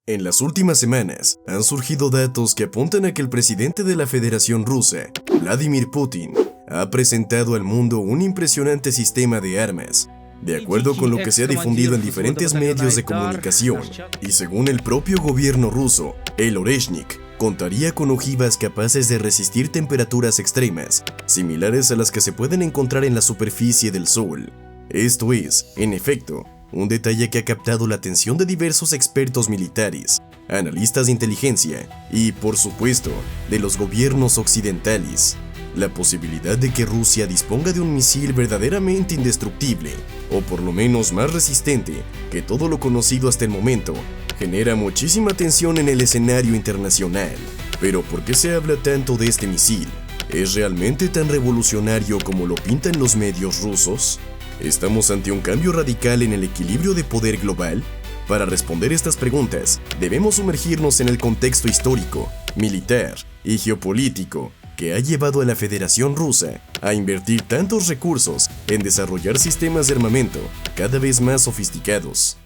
En las últimas semanas han surgido datos que apuntan a que el presidente de la Federación Rusa, Vladimir Putin, ha presentado al mundo un impresionante sistema de armas. De acuerdo con lo que se ha difundido en diferentes medios de comunicación, y según el propio gobierno ruso, el Oreshnik contaría con ojivas capaces de resistir temperaturas extremas, similares a las que se pueden encontrar en la superficie del Sol. Esto es, en efecto, un detalle que ha captado la atención de diversos expertos militares, analistas de inteligencia y, por supuesto, de los gobiernos occidentales. La posibilidad de que Rusia disponga de un misil verdaderamente indestructible, o por lo menos más resistente que todo lo conocido hasta el momento, genera muchísima tensión en el escenario internacional. Pero ¿por qué se habla tanto de este misil? ¿Es realmente tan revolucionario como lo pintan los medios rusos? ¿Estamos ante un cambio radical en el equilibrio de poder global? Para responder estas preguntas, debemos sumergirnos en el contexto histórico, militar y geopolítico que ha llevado a la Federación Rusa a invertir tantos recursos en desarrollar sistemas de armamento cada vez más sofisticados.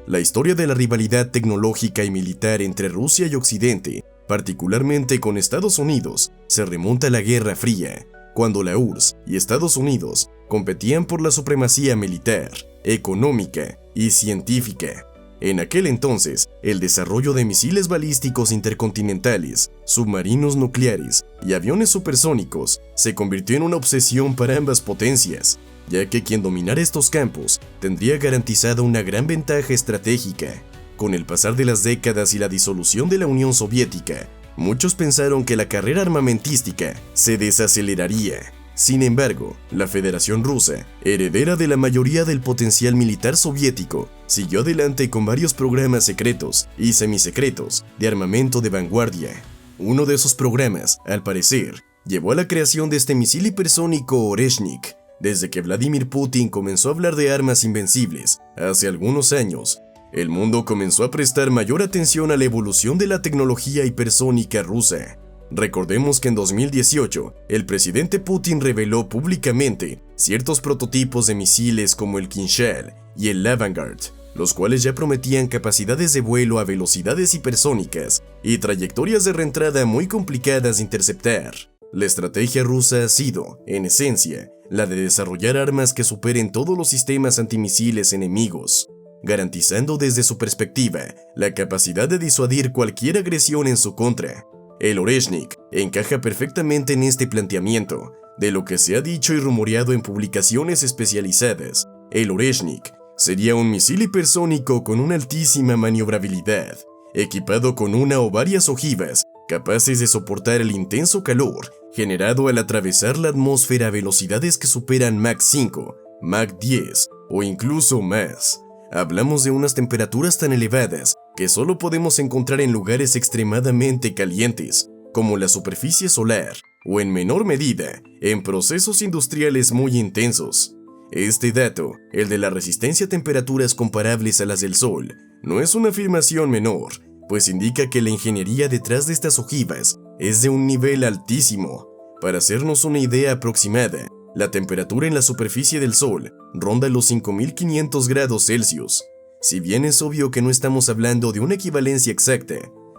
La historia de la rivalidad tecnológica y militar entre Rusia y Occidente, particularmente con Estados Unidos, se remonta a la Guerra Fría, cuando la URSS y Estados Unidos competían por la supremacía militar, económica y científica. En aquel entonces, el desarrollo de misiles balísticos intercontinentales, submarinos nucleares y aviones supersónicos se convirtió en una obsesión para ambas potencias, ya que quien dominara estos campos tendría garantizada una gran ventaja estratégica. Con el pasar de las décadas y la disolución de la Unión Soviética, muchos pensaron que la carrera armamentística se desaceleraría. Sin embargo, la Federación Rusa, heredera de la mayoría del potencial militar soviético, siguió adelante con varios programas secretos y semisecretos de armamento de vanguardia. Uno de esos programas, al parecer, llevó a la creación de este misil hipersónico Oreshnik. Desde que Vladimir Putin comenzó a hablar de armas invencibles, hace algunos años, el mundo comenzó a prestar mayor atención a la evolución de la tecnología hipersónica rusa. Recordemos que en 2018, el presidente Putin reveló públicamente ciertos prototipos de misiles como el Kinzhal y el Avangard, los cuales ya prometían capacidades de vuelo a velocidades hipersónicas y trayectorias de reentrada muy complicadas de interceptar. La estrategia rusa ha sido, en esencia, la de desarrollar armas que superen todos los sistemas antimisiles enemigos, garantizando desde su perspectiva la capacidad de disuadir cualquier agresión en su contra. El Oreshnik encaja perfectamente en este planteamiento. De lo que se ha dicho y rumoreado en publicaciones especializadas, el Oreshnik sería un misil hipersónico con una altísima maniobrabilidad, equipado con una o varias ojivas capaces de soportar el intenso calor generado al atravesar la atmósfera a velocidades que superan Mach 5, Mach 10 o incluso más. Hablamos de unas temperaturas tan elevadas que solo podemos encontrar en lugares extremadamente calientes, como la superficie solar, o en menor medida, en procesos industriales muy intensos. Este dato, el de la resistencia a temperaturas comparables a las del Sol, no es una afirmación menor, pues indica que la ingeniería detrás de estas ojivas es de un nivel altísimo. Para hacernos una idea aproximada, la temperatura en la superficie del Sol ronda los 5500 grados Celsius. Si bien es obvio que no estamos hablando de una equivalencia exacta,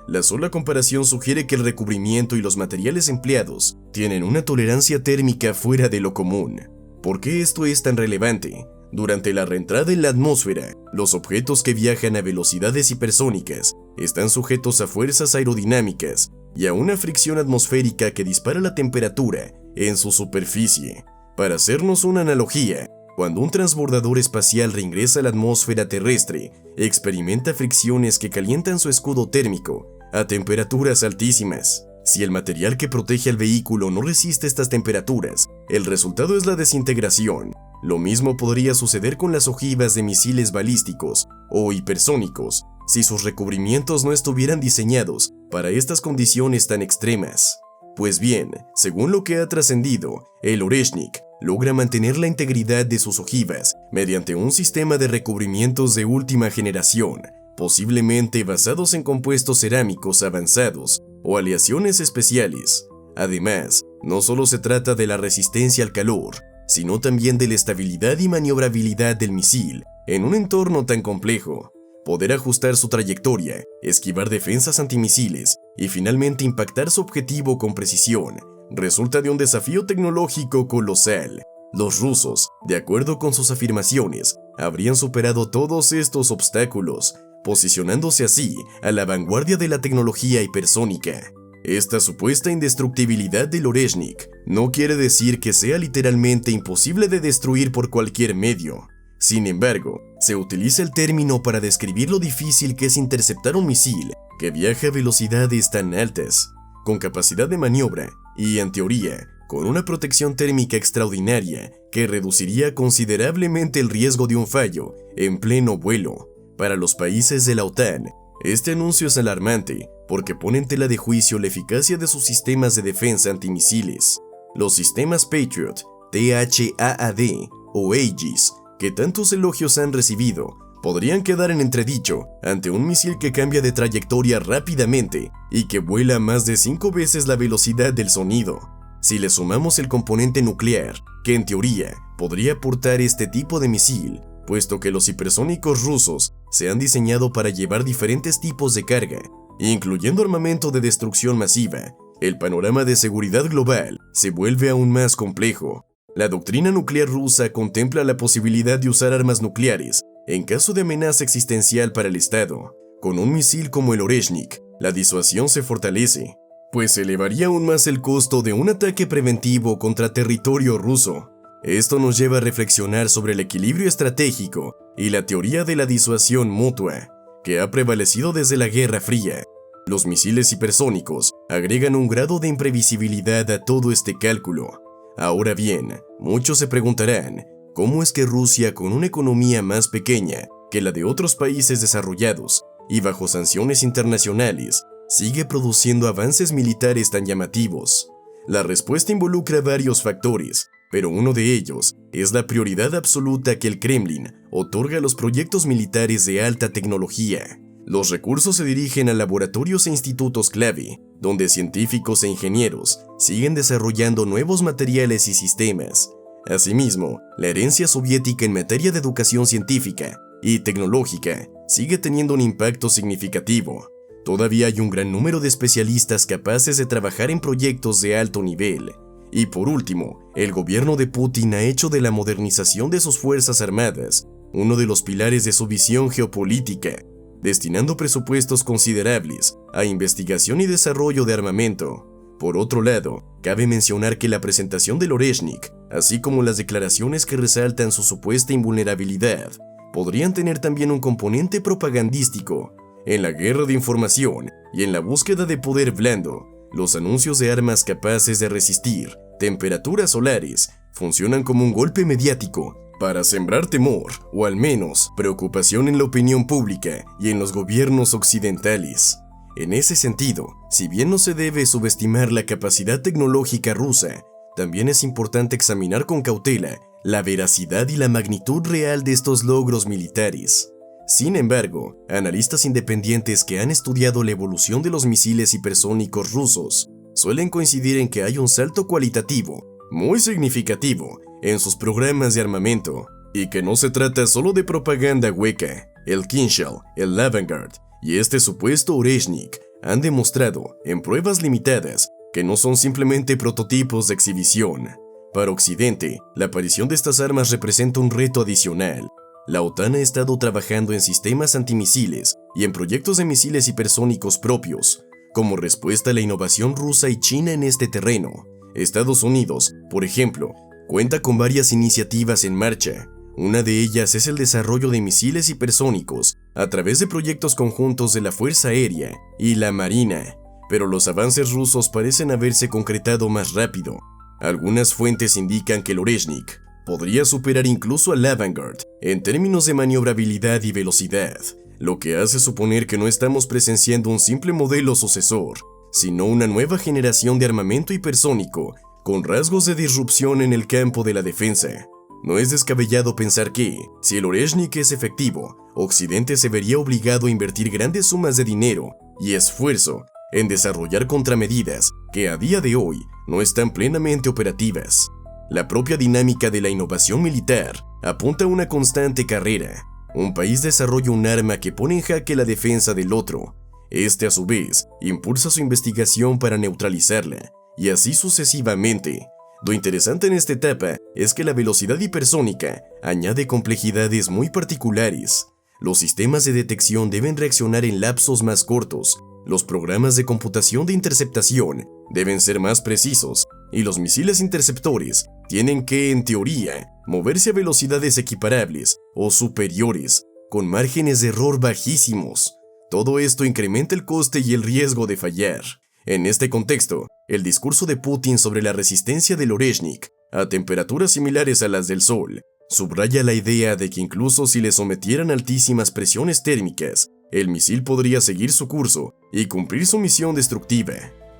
la sola comparación sugiere que el recubrimiento y los materiales empleados tienen una tolerancia térmica fuera de lo común. ¿Por qué esto es tan relevante? Durante la reentrada en la atmósfera, los objetos que viajan a velocidades hipersónicas están sujetos a fuerzas aerodinámicas y a una fricción atmosférica que dispara la temperatura en su superficie. Para hacernos una analogía, cuando un transbordador espacial reingresa a la atmósfera terrestre, experimenta fricciones que calientan su escudo térmico a temperaturas altísimas. Si el material que protege al vehículo no resiste estas temperaturas, el resultado es la desintegración. Lo mismo podría suceder con las ojivas de misiles balísticos o hipersónicos, si sus recubrimientos no estuvieran diseñados para estas condiciones tan extremas. Pues bien, según lo que ha trascendido, el Oreshnik logra mantener la integridad de sus ojivas mediante un sistema de recubrimientos de última generación, posiblemente basados en compuestos cerámicos avanzados o aleaciones especiales. Además, no solo se trata de la resistencia al calor, sino también de la estabilidad y maniobrabilidad del misil en un entorno tan complejo. poder ajustar su trayectoria, esquivar defensas antimisiles y finalmente impactar su objetivo con precisión, resulta de un desafío tecnológico colosal. Los rusos, de acuerdo con sus afirmaciones, habrían superado todos estos obstáculos, posicionándose así a la vanguardia de la tecnología hipersónica. Esta supuesta indestructibilidad del Oreshnik no quiere decir que sea literalmente imposible de destruir por cualquier medio. Sin embargo, se utiliza el término para describir lo difícil que es interceptar un misil que viaja a velocidades tan altas, con capacidad de maniobra y, en teoría, con una protección térmica extraordinaria que reduciría considerablemente el riesgo de un fallo en pleno vuelo. Para los países de la OTAN, este anuncio es alarmante porque pone en tela de juicio la eficacia de sus sistemas de defensa antimisiles. Los sistemas Patriot, THAAD o Aegis, que tantos elogios han recibido, podrían quedar en entredicho ante un misil que cambia de trayectoria rápidamente y que vuela a más de 5 veces la velocidad del sonido. Si le sumamos el componente nuclear, que en teoría podría aportar este tipo de misil, puesto que los hipersónicos rusos se han diseñado para llevar diferentes tipos de carga, incluyendo armamento de destrucción masiva, el panorama de seguridad global se vuelve aún más complejo. La doctrina nuclear rusa contempla la posibilidad de usar armas nucleares en caso de amenaza existencial para el Estado. Con un misil como el Oreshnik, la disuasión se fortalece, pues elevaría aún más el costo de un ataque preventivo contra territorio ruso. Esto nos lleva a reflexionar sobre el equilibrio estratégico y la teoría de la disuasión mutua, que ha prevalecido desde la Guerra Fría. Los misiles hipersónicos agregan un grado de imprevisibilidad a todo este cálculo. Ahora bien, muchos se preguntarán, ¿cómo es que Rusia, con una economía más pequeña que la de otros países desarrollados y bajo sanciones internacionales, sigue produciendo avances militares tan llamativos? La respuesta involucra varios factores, pero uno de ellos es la prioridad absoluta que el Kremlin otorga a los proyectos militares de alta tecnología. Los recursos se dirigen a laboratorios e institutos clave, donde científicos e ingenieros siguen desarrollando nuevos materiales y sistemas. Asimismo, la herencia soviética en materia de educación científica y tecnológica sigue teniendo un impacto significativo. Todavía hay un gran número de especialistas capaces de trabajar en proyectos de alto nivel. Y por último, el gobierno de Putin ha hecho de la modernización de sus fuerzas armadas uno de los pilares de su visión geopolítica, destinando presupuestos considerables a investigación y desarrollo de armamento. Por otro lado, cabe mencionar que la presentación del Oreshnik, así como las declaraciones que resaltan su supuesta invulnerabilidad, podrían tener también un componente propagandístico. En la guerra de información y en la búsqueda de poder blando, los anuncios de armas capaces de resistir temperaturas solares funcionan como un golpe mediático para sembrar temor, o al menos preocupación en la opinión pública y en los gobiernos occidentales. En ese sentido, si bien no se debe subestimar la capacidad tecnológica rusa, también es importante examinar con cautela la veracidad y la magnitud real de estos logros militares. Sin embargo, analistas independientes que han estudiado la evolución de los misiles hipersónicos rusos suelen coincidir en que hay un salto cualitativo muy significativo en sus programas de armamento, y que no se trata solo de propaganda hueca. El Kinzhal, el Avangard y este supuesto Oreshnik han demostrado, en pruebas limitadas, que no son simplemente prototipos de exhibición. Para Occidente, la aparición de estas armas representa un reto adicional. La OTAN ha estado trabajando en sistemas antimisiles y en proyectos de misiles hipersónicos propios, como respuesta a la innovación rusa y china en este terreno. Estados Unidos, por ejemplo, cuenta con varias iniciativas en marcha. Una de ellas es el desarrollo de misiles hipersónicos a través de proyectos conjuntos de la Fuerza Aérea y la Marina, pero los avances rusos parecen haberse concretado más rápido. Algunas fuentes indican que el Oreshnik podría superar incluso al Avangard en términos de maniobrabilidad y velocidad, lo que hace suponer que no estamos presenciando un simple modelo sucesor, sino una nueva generación de armamento hipersónico con rasgos de disrupción en el campo de la defensa. No es descabellado pensar que, si el Oreshnik es efectivo, Occidente se vería obligado a invertir grandes sumas de dinero y esfuerzo en desarrollar contramedidas que a día de hoy no están plenamente operativas. La propia dinámica de la innovación militar apunta a una constante carrera. un país desarrolla un arma que pone en jaque la defensa del otro. Este, a su vez, impulsa su investigación para neutralizarla, y así sucesivamente. Lo interesante en esta etapa es que la velocidad hipersónica añade complejidades muy particulares. Los sistemas de detección deben reaccionar en lapsos más cortos, los programas de computación de interceptación deben ser más precisos, y los misiles interceptores tienen que, en teoría, moverse a velocidades equiparables o superiores, con márgenes de error bajísimos. Todo esto incrementa el coste y el riesgo de fallar. En este contexto, el discurso de Putin sobre la resistencia del Oreshnik a temperaturas similares a las del Sol subraya la idea de que incluso si le sometieran altísimas presiones térmicas, el misil podría seguir su curso y cumplir su misión destructiva.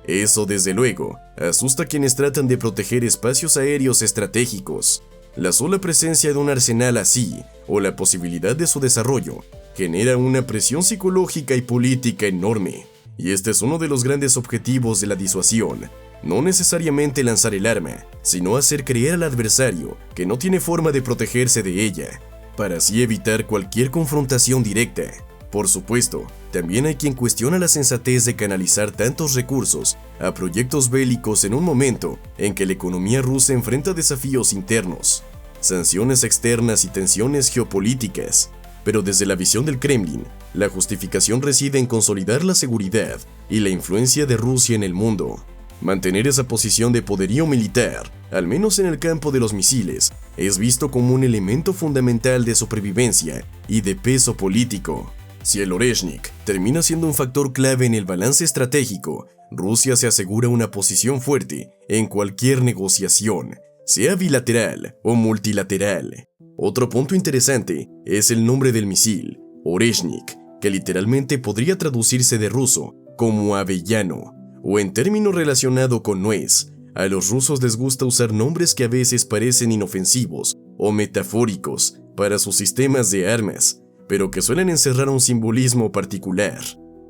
Eso, desde luego, asusta a quienes tratan de proteger espacios aéreos estratégicos. La sola presencia de un arsenal así, o la posibilidad de su desarrollo, genera una presión psicológica y política enorme. Y este es uno de los grandes objetivos de la disuasión. No necesariamente lanzar el arma, sino hacer creer al adversario que no tiene forma de protegerse de ella, para así evitar cualquier confrontación directa. Por supuesto, también hay quien cuestiona la sensatez de canalizar tantos recursos a proyectos bélicos en un momento en que la economía rusa enfrenta desafíos internos, sanciones externas y tensiones geopolíticas. Pero desde la visión del Kremlin, la justificación reside en consolidar la seguridad y la influencia de Rusia en el mundo. Mantener esa posición de poderío militar, al menos en el campo de los misiles, es visto como un elemento fundamental de supervivencia y de peso político. Si el Oreshnik termina siendo un factor clave en el balance estratégico, Rusia se asegura una posición fuerte en cualquier negociación, sea bilateral o multilateral. Otro punto interesante es el nombre del misil, Oreshnik, que literalmente podría traducirse de ruso como avellano, o en término relacionado con nuez. A los rusos les gusta usar nombres que a veces parecen inofensivos o metafóricos para sus sistemas de armas, pero que suelen encerrar un simbolismo particular.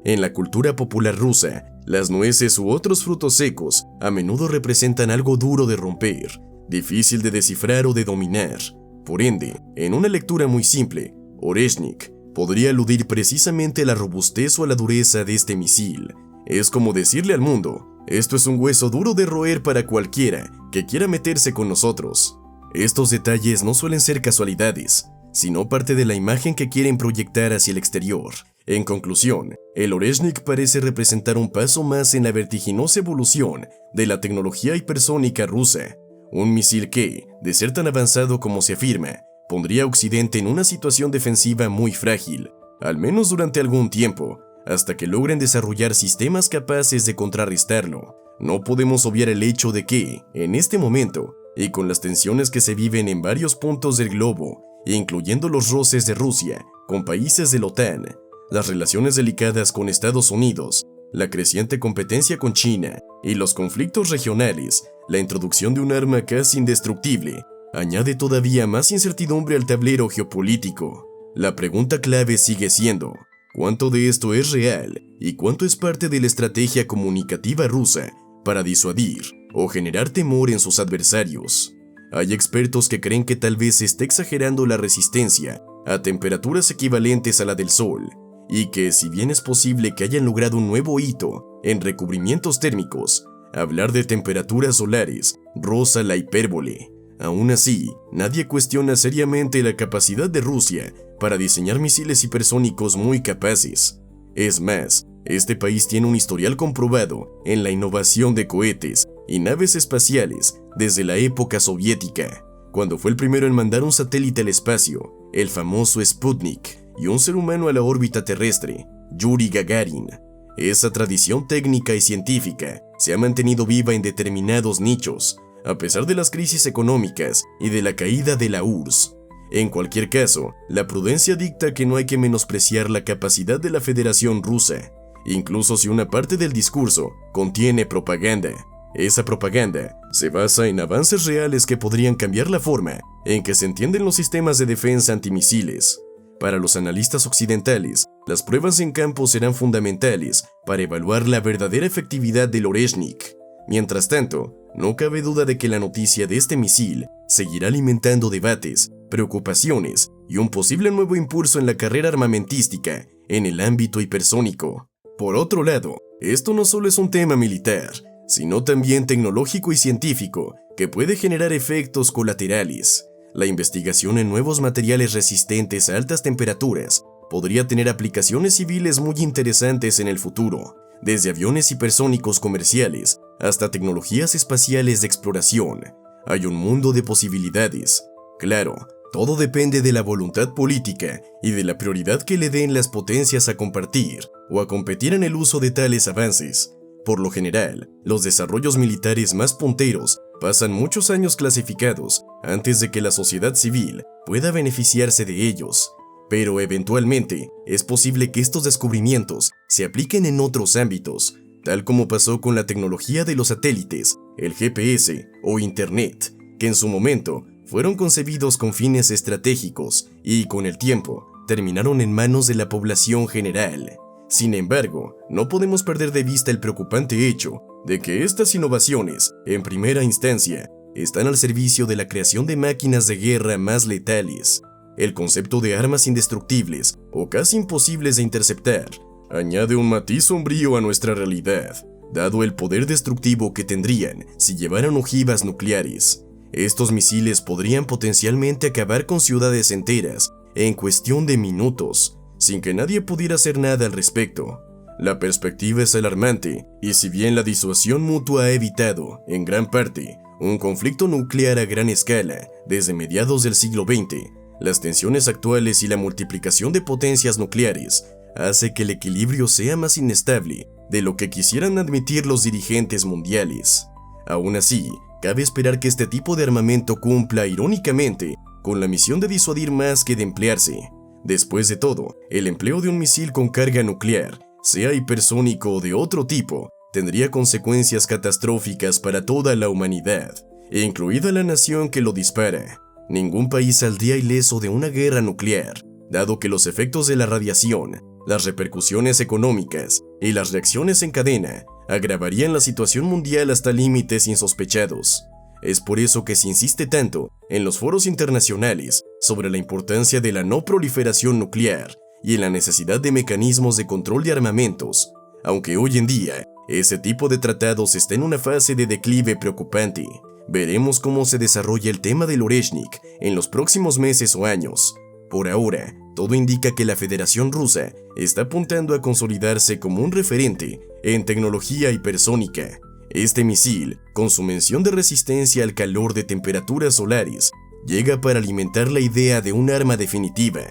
En la cultura popular rusa, las nueces u otros frutos secos a menudo representan algo duro de romper, difícil de descifrar o de dominar. Por ende, en una lectura muy simple, Oreshnik podría aludir precisamente a la robustez o a la dureza de este misil. Es como decirle al mundo, esto es un hueso duro de roer para cualquiera que quiera meterse con nosotros. Estos detalles no suelen ser casualidades, sino parte de la imagen que quieren proyectar hacia el exterior. En conclusión, el Oreshnik parece representar un paso más en la vertiginosa evolución de la tecnología hipersónica rusa. Un misil que, de ser tan avanzado como se afirma, pondría a Occidente en una situación defensiva muy frágil, al menos durante algún tiempo, hasta que logren desarrollar sistemas capaces de contrarrestarlo. No podemos obviar el hecho de que, en este momento, y con las tensiones que se viven en varios puntos del globo, incluyendo los roces de Rusia con países de la OTAN, las relaciones delicadas con Estados Unidos, la creciente competencia con China y los conflictos regionales, la introducción de un arma casi indestructible añade todavía más incertidumbre al tablero geopolítico. La pregunta clave sigue siendo, ¿cuánto de esto es real y cuánto es parte de la estrategia comunicativa rusa para disuadir o generar temor en sus adversarios? Hay expertos que creen que tal vez se esté exagerando la resistencia a temperaturas equivalentes a la del Sol, y que, si bien es posible que hayan logrado un nuevo hito en recubrimientos térmicos, hablar de temperaturas solares roza la hipérbole. Aún así, nadie cuestiona seriamente la capacidad de Rusia para diseñar misiles hipersónicos muy capaces. Es más, este país tiene un historial comprobado en la innovación de cohetes y naves espaciales desde la época soviética, cuando fue el primero en mandar un satélite al espacio, el famoso Sputnik, y un ser humano a la órbita terrestre, Yuri Gagarin. Esa tradición técnica y científica se ha mantenido viva en determinados nichos, a pesar de las crisis económicas y de la caída de la URSS. En cualquier caso, la prudencia dicta que no hay que menospreciar la capacidad de la Federación Rusa, incluso si una parte del discurso contiene propaganda. Esa propaganda se basa en avances reales que podrían cambiar la forma en que se entienden los sistemas de defensa antimisiles. Para los analistas occidentales, las pruebas en campo serán fundamentales para evaluar la verdadera efectividad del Oreshnik. Mientras tanto, no cabe duda de que la noticia de este misil seguirá alimentando debates, preocupaciones y un posible nuevo impulso en la carrera armamentística en el ámbito hipersónico. Por otro lado, esto no solo es un tema militar, sino también tecnológico y científico, que puede generar efectos colaterales. La investigación en nuevos materiales resistentes a altas temperaturas podría tener aplicaciones civiles muy interesantes en el futuro, desde aviones hipersónicos comerciales hasta tecnologías espaciales de exploración. Hay un mundo de posibilidades. Claro, todo depende de la voluntad política y de la prioridad que le den las potencias a compartir o a competir en el uso de tales avances. Por lo general, los desarrollos militares más punteros pasan muchos años clasificados antes de que la sociedad civil pueda beneficiarse de ellos. Pero eventualmente es posible que estos descubrimientos se apliquen en otros ámbitos, tal como pasó con la tecnología de los satélites, el GPS o Internet, que en su momento fueron concebidos con fines estratégicos y, con el tiempo, terminaron en manos de la población general. Sin embargo, no podemos perder de vista el preocupante hecho de que estas innovaciones, en primera instancia, están al servicio de la creación de máquinas de guerra más letales. El concepto de armas indestructibles o casi imposibles de interceptar añade un matiz sombrío a nuestra realidad, dado el poder destructivo que tendrían si llevaran ojivas nucleares. Estos misiles podrían potencialmente acabar con ciudades enteras en cuestión de minutos, sin que nadie pudiera hacer nada al respecto. La perspectiva es alarmante, y si bien la disuasión mutua ha evitado, en gran parte, un conflicto nuclear a gran escala desde mediados del siglo XX, las tensiones actuales y la multiplicación de potencias nucleares hace que el equilibrio sea más inestable de lo que quisieran admitir los dirigentes mundiales. Aún así, cabe esperar que este tipo de armamento cumpla, irónicamente, con la misión de disuadir más que de emplearse. Después de todo, el empleo de un misil con carga nuclear, sea hipersónico o de otro tipo, tendría consecuencias catastróficas para toda la humanidad, incluida la nación que lo dispara. Ningún país saldría ileso de una guerra nuclear, dado que los efectos de la radiación, las repercusiones económicas y las reacciones en cadena agravarían la situación mundial hasta límites insospechados. Es por eso que se insiste tanto en los foros internacionales sobre la importancia de la no proliferación nuclear y en la necesidad de mecanismos de control de armamentos, aunque hoy en día ese tipo de tratados está en una fase de declive preocupante. Veremos cómo se desarrolla el tema del Oreshnik en los próximos meses o años. Por ahora, todo indica que la Federación Rusa está apuntando a consolidarse como un referente en tecnología hipersónica. Este misil, con su mención de resistencia al calor de temperaturas solares, llega para alimentar la idea de un arma definitiva.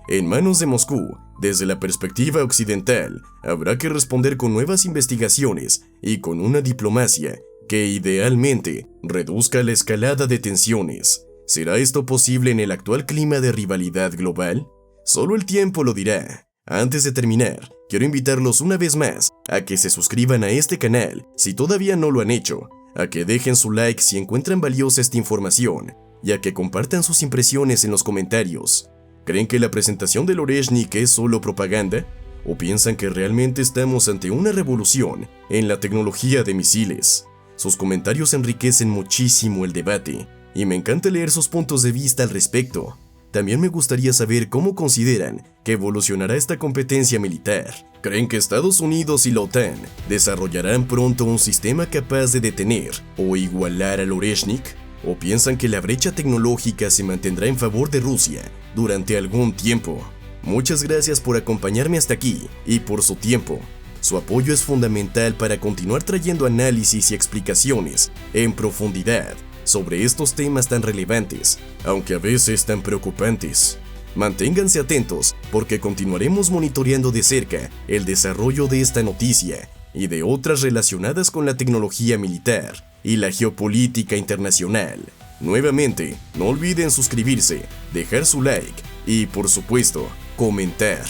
En manos de Moscú, desde la perspectiva occidental, habrá que responder con nuevas investigaciones y con una diplomacia que idealmente reduzca la escalada de tensiones. ¿Será esto posible en el actual clima de rivalidad global? Solo el tiempo lo dirá. Antes de terminar, quiero invitarlos una vez más a que se suscriban a este canal si todavía no lo han hecho, a que dejen su like si encuentran valiosa esta información y a que compartan sus impresiones en los comentarios. ¿Creen que la presentación del Oreshnik es solo propaganda? ¿O piensan que realmente estamos ante una revolución en la tecnología de misiles? Sus comentarios enriquecen muchísimo el debate, y me encanta leer sus puntos de vista al respecto. También me gustaría saber cómo consideran que evolucionará esta competencia militar. ¿Creen que Estados Unidos y la OTAN desarrollarán pronto un sistema capaz de detener o igualar al Oreshnik? ¿O piensan que la brecha tecnológica se mantendrá en favor de Rusia durante algún tiempo? Muchas gracias por acompañarme hasta aquí y por su tiempo. Su apoyo es fundamental para continuar trayendo análisis y explicaciones en profundidad sobre estos temas tan relevantes, aunque a veces tan preocupantes. Manténganse atentos porque continuaremos monitoreando de cerca el desarrollo de esta noticia y de otras relacionadas con la tecnología militar y la geopolítica internacional. Nuevamente, no olviden suscribirse, dejar su like y, por supuesto, comentar.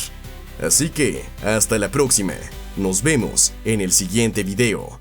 Así que, hasta la próxima. Nos vemos en el siguiente video.